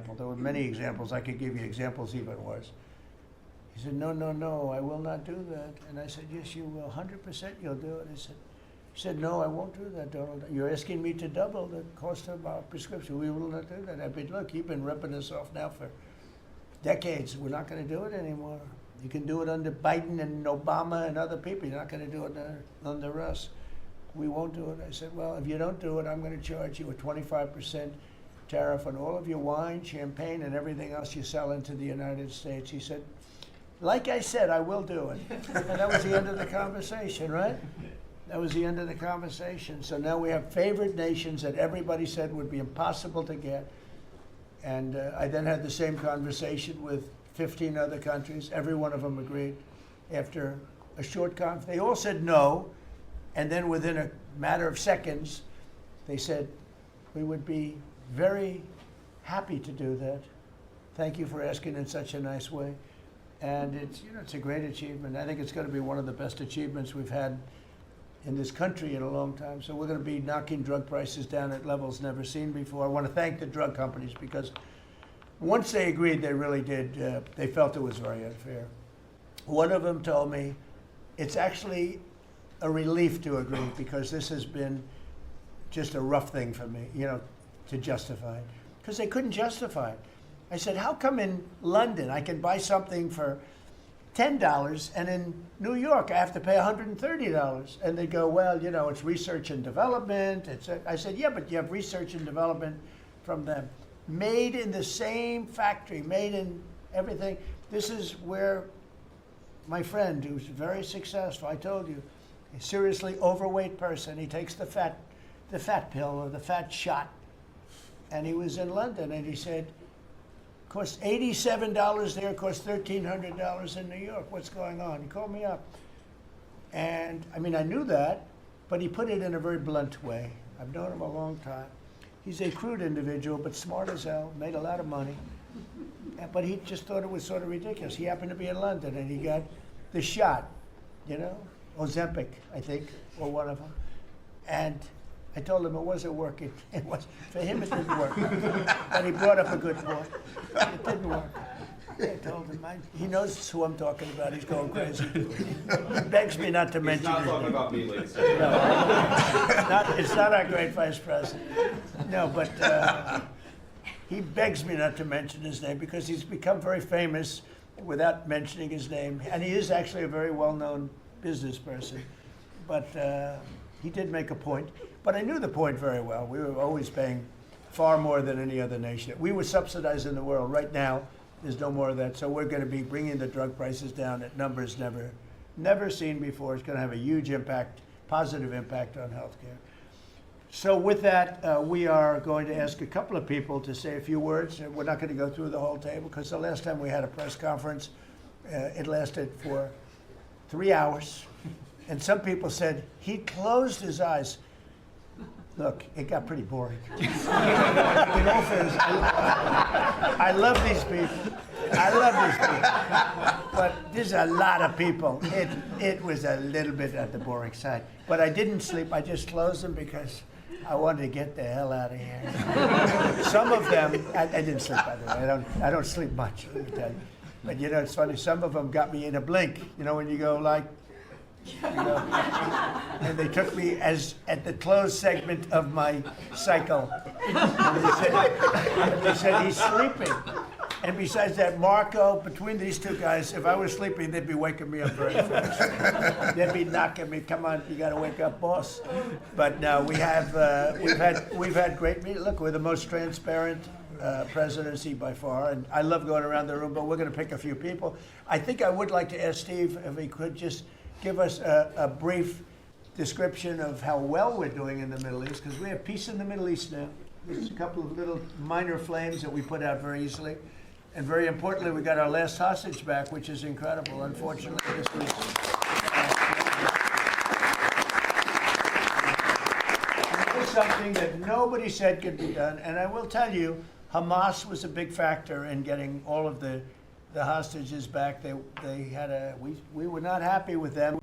example. There were many examples. I could give you examples even worse. He said, no, no, no, I will not do that. And I said, yes, you will, 100% you'll do it. He said, no, I won't do that, Donald. You're asking me to double the cost of our prescription. We will not do that. I said, look, you've been ripping us off now for decades. We're not going to do it anymore. You can do it under Biden and Obama and other people. You're not going to do it under us. We won't do it. I said, well, if you don't do it, I'm going to charge you a 25% tariff on all of your wine, champagne, and everything else you sell into the United States. He said, like I said, I will do it. And that was the end of the conversation, right? That was the end of the conversation. So now we have favored nations that everybody said would be impossible to get. And I then had the same conversation with 15 other countries. Every one of them agreed. After a short conference, they all said no. And then within a matter of seconds, they said, we would be very happy to do that. Thank you for asking in such a nice way. And it's, you know, it's a great achievement. I think it's going to be one of the best achievements we've had in this country in a long time. So we're going to be knocking drug prices down at levels never seen before. I want to thank the drug companies because once they agreed, they really did. They felt it was very unfair. One of them told me it's actually a relief to agree because this has been just a rough thing for me, you know, to justify it. Because they couldn't justify it. I said, how come in London I can buy something for $10 and in New York I have to pay $130? And they go, well, you know, it's research and development. I said, yeah, but you have research and development from them. Made in the same factory, made in everything. This is where my friend, who's very successful, I told you, a seriously overweight person, he takes the fat pill or the fat shot. And he was in London and he said, cost $87 there, cost $1,300 in New York. What's going on? He called me up. And I mean, I knew that, but he put it in a very blunt way. I've known him a long time. He's a crude individual, but smart as hell, made a lot of money. But he just thought it was sort of ridiculous. He happened to be in London and he got the shot, you know, Ozempic, I think, or one of them. And I told him it wasn't working. It was, for him it didn't work. But he brought up a good point. It didn't work. I told him, he knows who I'm talking about. He's going crazy. He begs me not to mention it. He's not talking about me, ladies and gentlemen. No, it's not our great vice president. No, but he begs me not to mention his name because he's become very famous without mentioning his name. And he is actually a very well-known business person. But he did make a point. But I knew the point very well. We were always paying far more than any other nation. We were subsidizing the world. Right now, there's no more of that. So we're going to be bringing the drug prices down at numbers never seen before. It's going to have a huge impact, positive impact on healthcare. So with that, we are going to ask a couple of people to say a few words. We're not going to go through the whole table because the last time we had a press conference, it lasted for 3 hours. And some people said he closed his eyes. Look, it got pretty boring. In all fairness, I love these people. I love these people. But there's a lot of people. It was a little bit at the boring side. But I didn't sleep. I just closed them because I wanted to get the hell out of here. Some of them, I didn't sleep, by the way. I don't sleep much, let me tell you. But you know, it's funny. Some of them got me in a blink. You know, when you go like, you know, and they took me as at the closed segment of my cycle. And they said he's sleeping. And besides that, Marco, between these two guys, if I was sleeping, they'd be waking me up very fast. They'd be knocking me, come on, you got to wake up, boss. But no, we've had great meetings. Look, we're the most transparent presidency by far, and I love going around the room. But we're going to pick a few people. I think I would like to ask Steve if he could just give us a brief description of how well we're doing in the Middle East, because we have peace in the Middle East now. There's a couple of little minor flames that we put out very easily. And very importantly, we got our last hostage back, which is incredible. Unfortunately, this was something that nobody said could be done. And I will tell you, Hamas was a big factor in getting all of the hostages back. We were not happy with them.